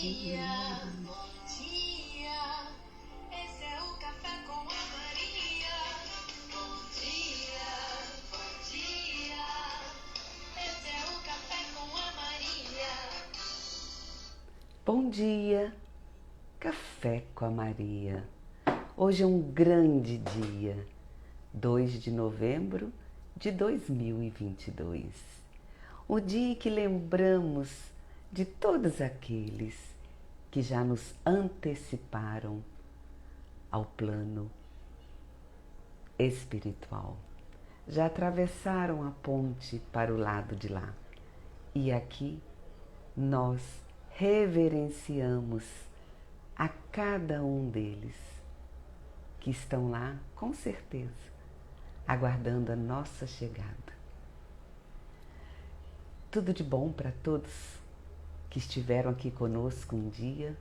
dia, bom dia. Esse é o Café com a Maria. Bom dia, bom dia. Esse é o Café com a Maria. Bom dia, Café com a Maria. Hoje é um grande dia, 2 de novembro de 2022. O dia em que lembramos de todos aqueles que já nos anteciparam ao plano espiritual. Já atravessaram a ponte para o lado de lá. E aqui nós reverenciamos a cada um deles que estão lá, com certeza, aguardando a nossa chegada. Tudo de bom para todos que estiveram aqui conosco um dia,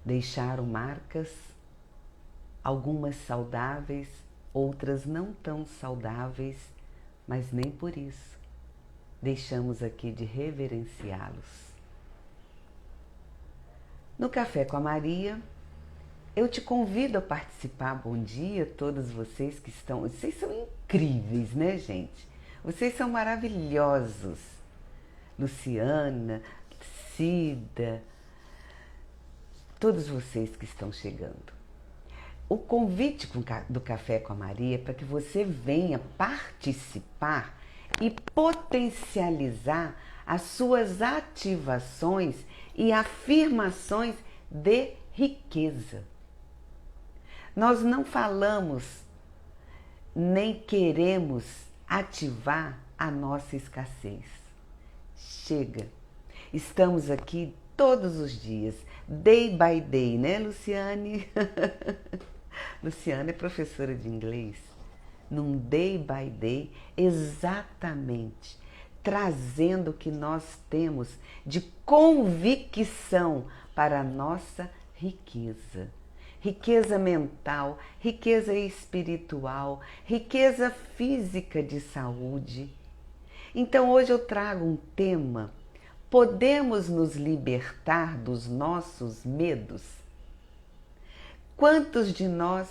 deixaram marcas, algumas saudáveis, outras não tão saudáveis, mas nem por isso deixamos aqui de reverenciá-los. No Café com a Maria, eu te convido a participar. Bom dia a todos vocês que estão... Vocês são incríveis, né, gente? Vocês são maravilhosos. Luciana, Cida, todos vocês que estão chegando. O convite do Café com a Maria é para que você venha participar e potencializar as suas ativações e afirmações de riqueza. Nós não falamos nem queremos ativar a nossa escassez. Chega! Estamos aqui todos os dias, day by day, né, Luciane? Luciane é professora de inglês. Num day by day, exatamente, trazendo o que nós temos de convicção para a nossa riqueza. Riqueza mental, riqueza espiritual, riqueza física de saúde. Então hoje eu trago um tema: podemos nos libertar dos nossos medos? Quantos de nós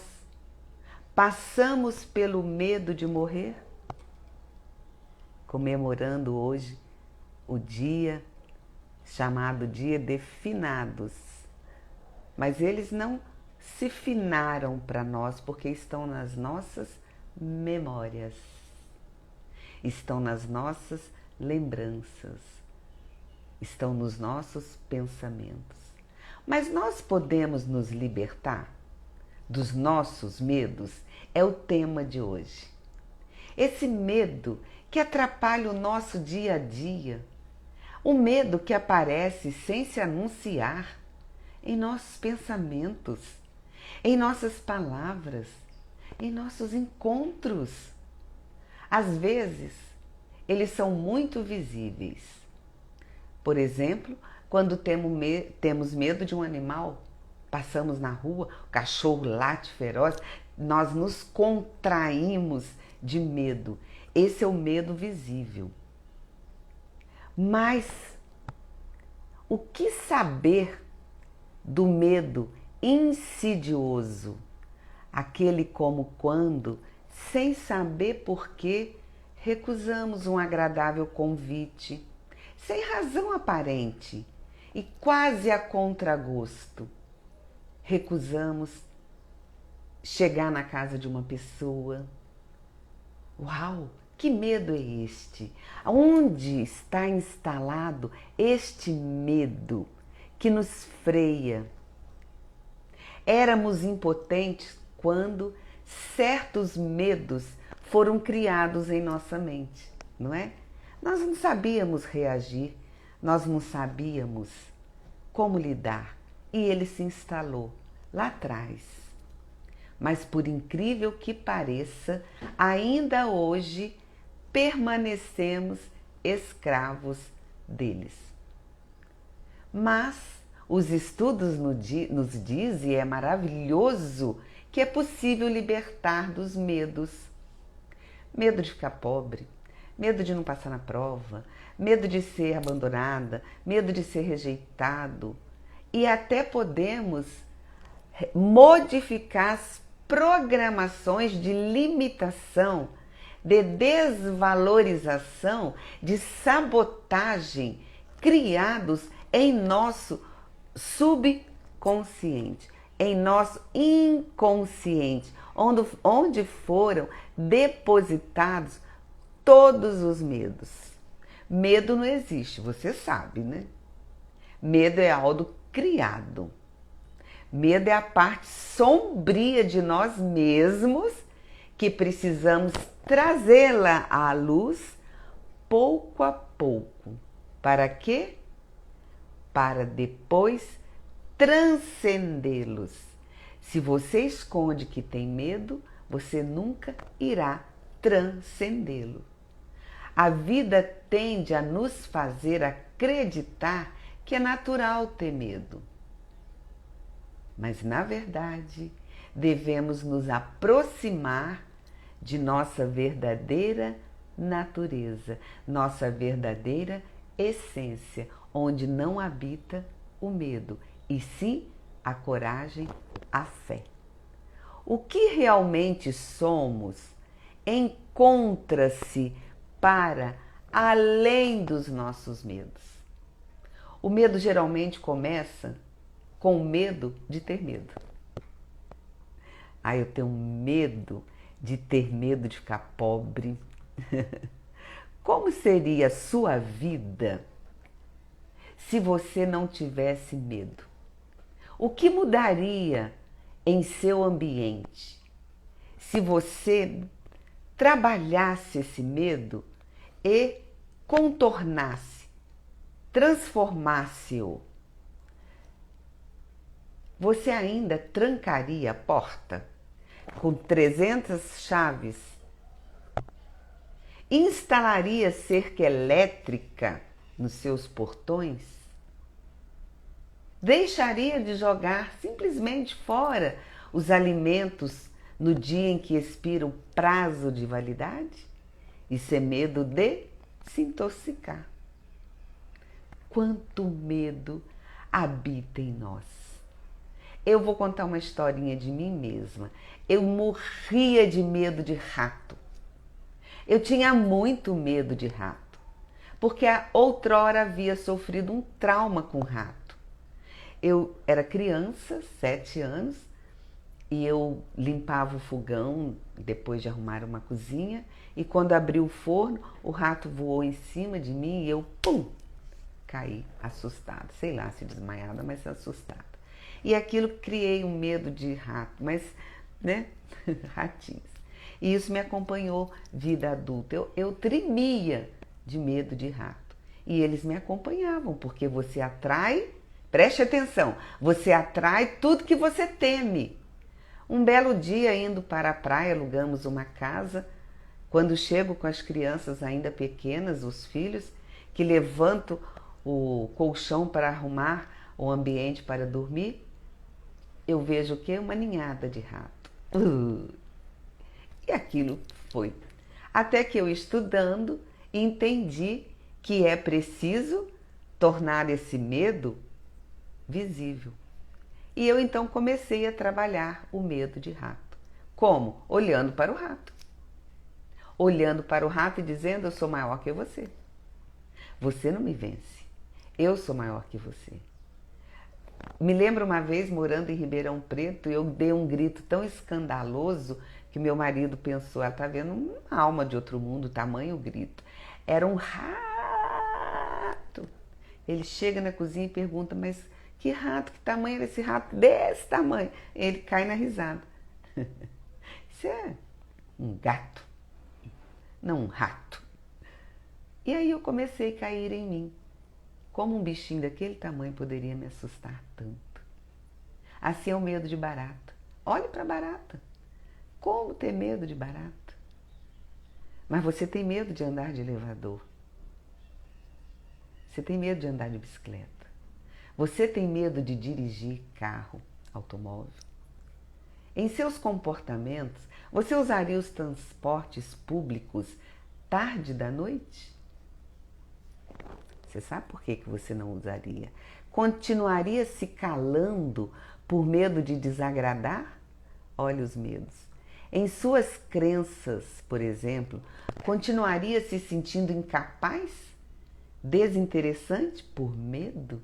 passamos pelo medo de morrer? Comemorando hoje o dia chamado Dia de Finados. Mas eles não se finaram para nós porque estão nas nossas memórias, estão nas nossas lembranças, estão nos nossos pensamentos. Mas nós podemos nos libertar dos nossos medos? É o tema de hoje. Esse medo que atrapalha o nosso dia a dia, o medo que aparece sem se anunciar em nossos pensamentos, em nossas palavras, em nossos encontros. Às vezes, eles são muito visíveis. Por exemplo, quando temos medo de um animal, passamos na rua, o cachorro late feroz, nós nos contraímos de medo. Esse é o medo visível. Mas o que saber do medo insidioso? Aquele como quando, sem saber por quê, recusamos um agradável convite, sem razão aparente e quase a contragosto. Recusamos chegar na casa de uma pessoa. Uau! Que medo é este? Onde está instalado este medo que nos freia? Éramos impotentes quando certos medos foram criados em nossa mente, não é? Nós não sabíamos reagir, nós não sabíamos como lidar e ele se instalou lá atrás. Mas por incrível que pareça, ainda hoje permanecemos escravos deles. Mas os estudos nos dizem, e é maravilhoso, que é possível libertar dos medos. Medo de ficar pobre, medo de não passar na prova, medo de ser abandonada, medo de ser rejeitado. E até podemos modificar as programações de limitação, de desvalorização, de sabotagem criados em nosso subconsciente, em nosso inconsciente, onde foram depositados todos os medos. Medo não existe, você sabe, né? Medo é algo criado. Medo é a parte sombria de nós mesmos que precisamos trazê-la à luz pouco a pouco. Para quê? Para depois transcendê-los. Se você esconde que tem medo, você nunca irá transcendê-lo. A vida tende a nos fazer acreditar que é natural ter medo. Mas, na verdade, devemos nos aproximar de nossa verdadeira natureza, nossa verdadeira essência, onde não habita o medo, e sim a coragem, a fé. O que realmente somos encontra-se para além dos nossos medos. O medo geralmente começa com o medo de ter medo. Eu tenho medo de ter medo de ficar pobre. Como seria a sua vida se você não tivesse medo? O que mudaria em seu ambiente se você trabalhasse esse medo e contornasse, transformasse-o? Você ainda trancaria a porta com 300 chaves? Instalaria cerca elétrica nos seus portões? Deixaria de jogar simplesmente fora os alimentos no dia em que expira o prazo de validade? Isso é medo de se intoxicar. Quanto medo habita em nós! Eu vou contar uma historinha de mim mesma. Eu morria de medo de rato. Eu tinha muito medo de rato, porque outrora havia sofrido um trauma com rato. Eu era criança, 7 anos, e eu limpava o fogão depois de arrumar uma cozinha, e quando abri o forno, o rato voou em cima de mim e eu, caí assustada. Sei lá se desmaiada, mas assustada. E aquilo criei um medo de rato, mas, né, ratinhos. E isso me acompanhou vida adulta. Eu tremia de medo de rato. E eles me acompanhavam, porque você atrai, preste atenção, você atrai tudo que você teme. Um belo dia, indo para a praia, alugamos uma casa. Quando chego com as crianças ainda pequenas, os filhos, que levanto o colchão para arrumar o ambiente para dormir, eu vejo o quê? Uma ninhada de rato. E aquilo foi. Até que eu, estudando, entendi que é preciso tornar esse medo visível. E eu então comecei a trabalhar o medo de rato. Como? Olhando para o rato. Olhando para o rato e dizendo: eu sou maior que você. Você não me vence. Eu sou maior que você. Me lembro uma vez, morando em Ribeirão Preto, eu dei um grito tão escandaloso que meu marido pensou: ela está vendo uma alma de outro mundo, tamanho grito. Era um rato. Ele chega na cozinha e pergunta: mas que rato, que tamanho era esse rato? Desse tamanho. Ele cai na risada. Isso é um gato, não um rato. E aí eu comecei a cair em mim. Como um bichinho daquele tamanho poderia me assustar tanto? Assim é o medo de barata. Olhe para a barata. Como ter medo de barata? Mas você tem medo de andar de elevador. Você tem medo de andar de bicicleta. Você tem medo de dirigir carro, automóvel. Em seus comportamentos, você usaria os transportes públicos tarde da noite? Você sabe por que você não usaria? Continuaria se calando por medo de desagradar? Olha os medos. Em suas crenças, por exemplo, continuaria se sentindo incapaz? Desinteressante por medo?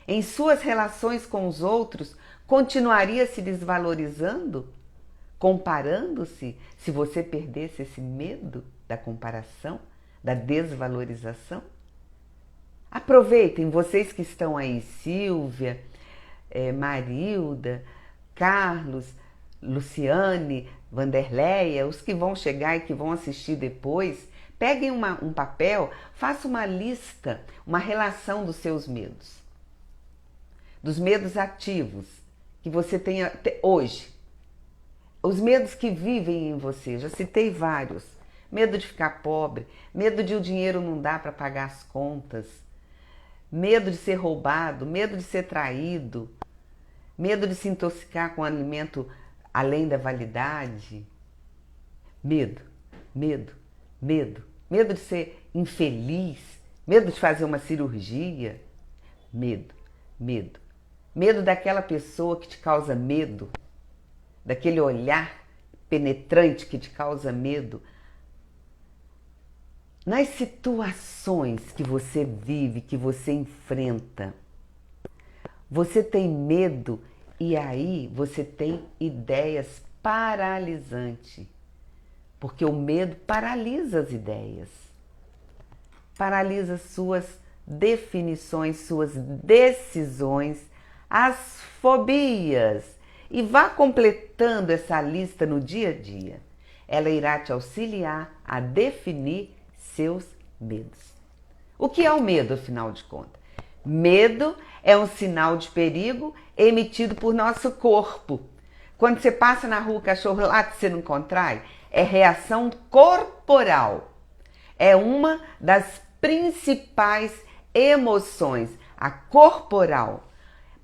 Em suas relações com os outros, continuaria se desvalorizando? Comparando-se, se você perdesse esse medo da comparação, da desvalorização? Aproveitem, vocês que estão aí, Silvia, Marilda, Carlos, Luciane, Vanderleia, os que vão chegar e que vão assistir depois, peguem um papel, façam uma lista, uma relação dos seus medos. Dos medos ativos que você tem hoje. Os medos que vivem em você, já citei vários. Medo de ficar pobre, medo de o dinheiro não dar para pagar as contas, medo de ser roubado, medo de ser traído, medo de se intoxicar com alimento além da validade. Medo, medo, medo. Medo de ser infeliz, medo de fazer uma cirurgia. Medo, medo. Medo daquela pessoa que te causa medo, daquele olhar penetrante que te causa medo. Nas situações que você vive, que você enfrenta, você tem medo e aí você tem ideias paralisantes, porque o medo paralisa as ideias, paralisa suas definições, suas decisões, as fobias. E vá completando essa lista no dia a dia. Ela irá te auxiliar a definir seus medos. O que é o medo, afinal de contas? Medo é um sinal de perigo emitido por nosso corpo. Quando você passa na rua, o cachorro late, você não contrai? É reação corporal. É uma das principais emoções, a corporal.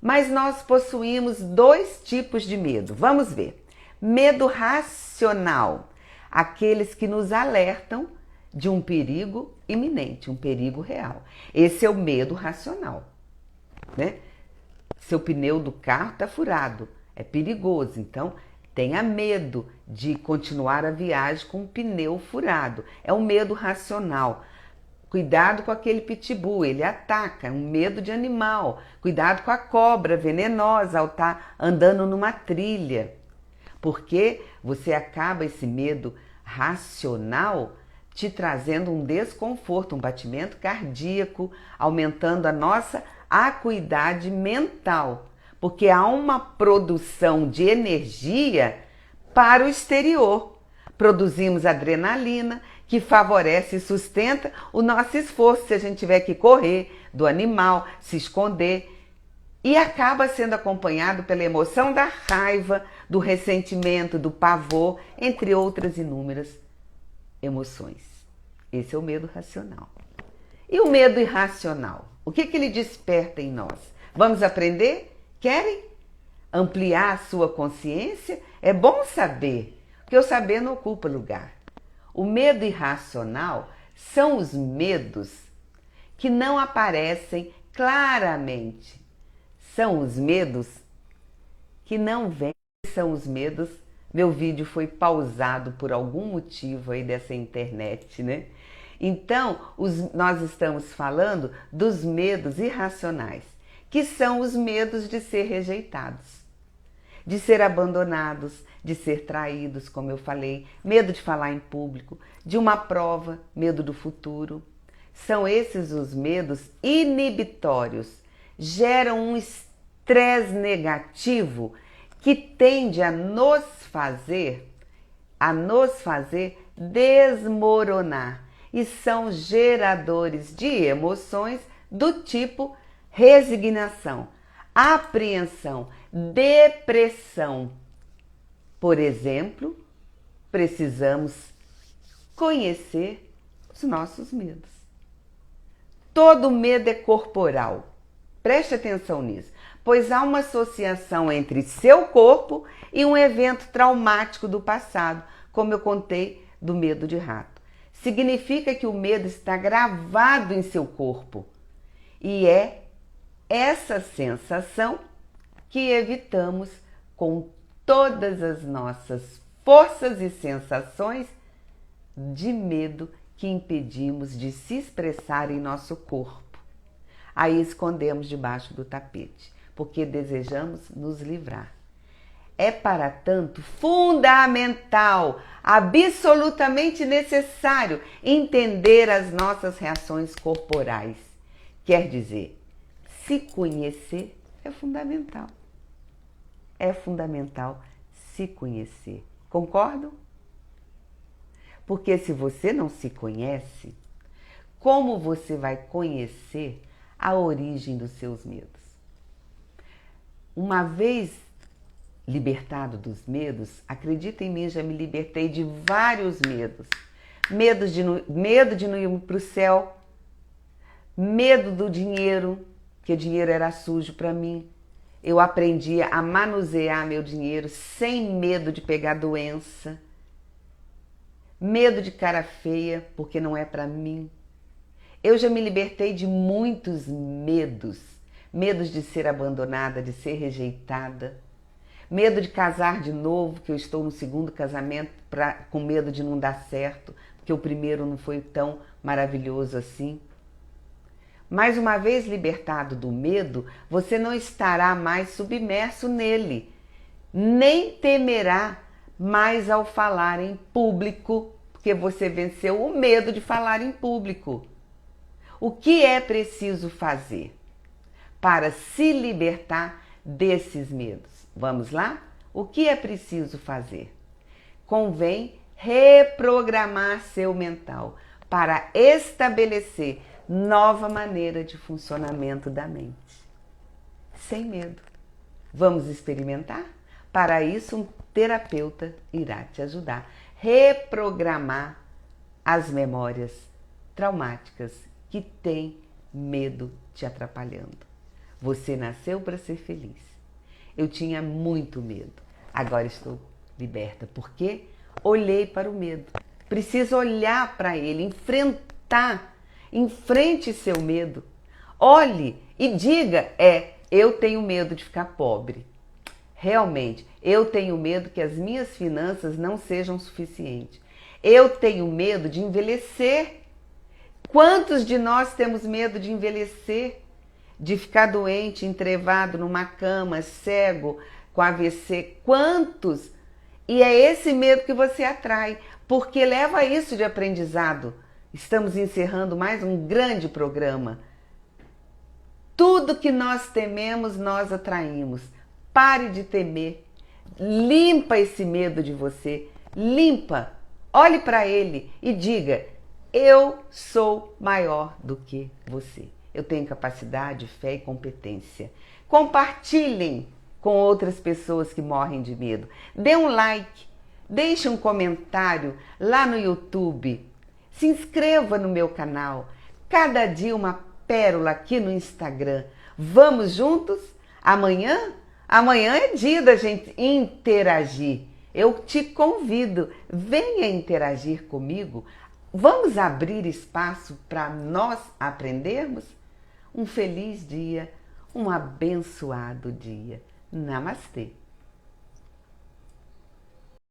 Mas nós possuímos dois tipos de medo. Vamos ver. Medo racional, aqueles que nos alertam de um perigo iminente, um perigo real. Esse é o medo racional, né? Seu pneu do carro está furado, é perigoso, então tenha medo de continuar a viagem com o pneu furado. É um medo racional. Cuidado com aquele pitbull, ele ataca, é um medo de animal. Cuidado com a cobra venenosa ao estar andando numa trilha. Porque você acaba esse medo racional te trazendo um desconforto, um batimento cardíaco, aumentando a nossa acuidade mental. Porque há uma produção de energia para o exterior. Produzimos adrenalina, que favorece e sustenta o nosso esforço se a gente tiver que correr do animal, se esconder, e acaba sendo acompanhado pela emoção da raiva, do ressentimento, do pavor, entre outras inúmeras emoções. Esse é o medo racional. E o medo irracional? O que ele desperta em nós? Vamos aprender? Querem ampliar a sua consciência? É bom saber, porque o saber não ocupa lugar. O medo irracional são os medos que não aparecem claramente. São os medos que não vêm, são os medos. Meu vídeo foi pausado por algum motivo aí dessa internet, né? Então, nós estamos falando dos medos irracionais, que são os medos de ser rejeitados, de ser abandonados, de ser traídos, como eu falei, medo de falar em público, de uma prova, medo do futuro. São esses os medos inibitórios, geram um estresse negativo que tende a nos fazer desmoronar e são geradores de emoções do tipo resignação, apreensão, depressão. Por exemplo, precisamos conhecer os nossos medos. Todo medo é corporal. Preste atenção nisso, pois há uma associação entre seu corpo e um evento traumático do passado, como eu contei do medo de rato. significa que o medo está gravado em seu corpo. E é essa sensação que evitamos com todas as nossas forças e sensações de medo que impedimos de se expressar em nosso corpo. Aí escondemos debaixo do tapete, porque desejamos nos livrar. É, para tanto, fundamental, absolutamente necessário entender as nossas reações corporais. Quer dizer, se conhecer é fundamental. É fundamental se conhecer. Concordam? Porque se você não se conhece, como você vai conhecer a origem dos seus medos? Uma vez libertado dos medos, acredita em mim, já me libertei de vários medos. Medo de não ir para o céu, medo do dinheiro, que o dinheiro era sujo para mim. Eu aprendi a manusear meu dinheiro sem medo de pegar doença. Medo de cara feia, porque não é para mim. Eu já me libertei de muitos medos. Medos de ser abandonada, de ser rejeitada. Medo de casar de novo, que eu estou no segundo casamento com medo de não dar certo, porque o primeiro não foi tão maravilhoso assim. Mais uma vez libertado do medo, você não estará mais submerso nele, nem temerá mais ao falar em público, porque você venceu o medo de falar em público. O que é preciso fazer para se libertar desses medos? Vamos lá? O que é preciso fazer? Convém reprogramar seu mental para estabelecer nova maneira de funcionamento da mente. Sem medo. Vamos experimentar? Para isso, um terapeuta irá te ajudar. Reprogramar as memórias traumáticas que têm medo te atrapalhando. Você nasceu para ser feliz. Eu tinha muito medo. Agora estou liberta. Por quê? Olhei para o medo. Preciso olhar para ele, enfrentar. Enfrente seu medo. Olhe e diga, eu tenho medo de ficar pobre. Realmente, eu tenho medo que as minhas finanças não sejam suficientes. Eu tenho medo de envelhecer. Quantos de nós temos medo de envelhecer? De ficar doente, entrevado numa cama, cego, com AVC? Quantos? E é esse medo que você atrai, porque leva a isso de aprendizado. Estamos encerrando mais um grande programa. Tudo que nós tememos, nós atraímos. Pare de temer. Limpa esse medo de você. Limpa. Olhe para ele e diga, eu sou maior do que você. Eu tenho capacidade, fé e competência. Compartilhem com outras pessoas que morrem de medo. Dê um like, deixe um comentário lá no YouTube. Se inscreva no meu canal. Cada dia uma pérola aqui no Instagram. Vamos juntos? Amanhã é dia da gente interagir. Eu te convido, venha interagir comigo. Vamos abrir espaço para nós aprendermos? Um feliz dia, um abençoado dia. Namastê!